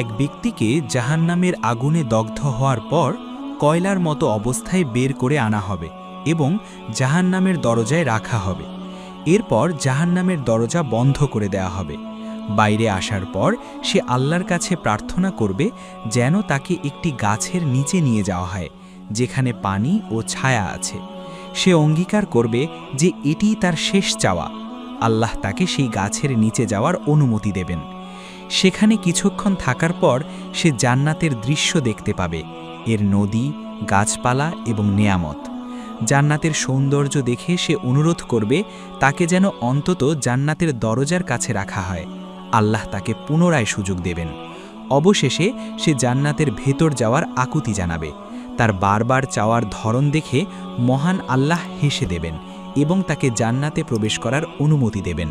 এক ব্যক্তিকে জাহান্নামের আগুনে দগ্ধ হওয়ার পর কয়লার মতো অবস্থায় বের করে আনা হবে এবং জাহান্নামের দরজায় রাখা হবে। এরপর জাহান্নামের দরজা বন্ধ করে দেয়া হবে। বাইরে আসার পর সে আল্লাহর কাছে প্রার্থনা করবে যেন তাকে একটি গাছের নিচে নিয়ে যাওয়া হয়, যেখানে পানি ও ছায়া আছে। সে অঙ্গীকার করবে যে এটিই তার শেষ চাওয়া। আল্লাহ তাকে সেই গাছের নিচে যাওয়ার অনুমতি দেবেন। সেখানে কিছুক্ষণ থাকার পর সে জান্নাতের দৃশ্য দেখতে পাবে, এর নদী, গাছপালা এবং নেয়ামত। জান্নাতের সৌন্দর্য দেখে সে অনুরোধ করবে তাকে যেন অন্তত জান্নাতের দরজার কাছে রাখা হয়। আল্লাহ তাকে পুনরায় সুযোগ দেবেন। অবশেষে সে জান্নাতের ভেতর যাওয়ার আকুতি জানাবে। তার বারবার চাওয়ার ধরন দেখে মহান আল্লাহ হেসে দেবেন এবং তাকে জান্নাতে প্রবেশ করার অনুমতি দেবেন।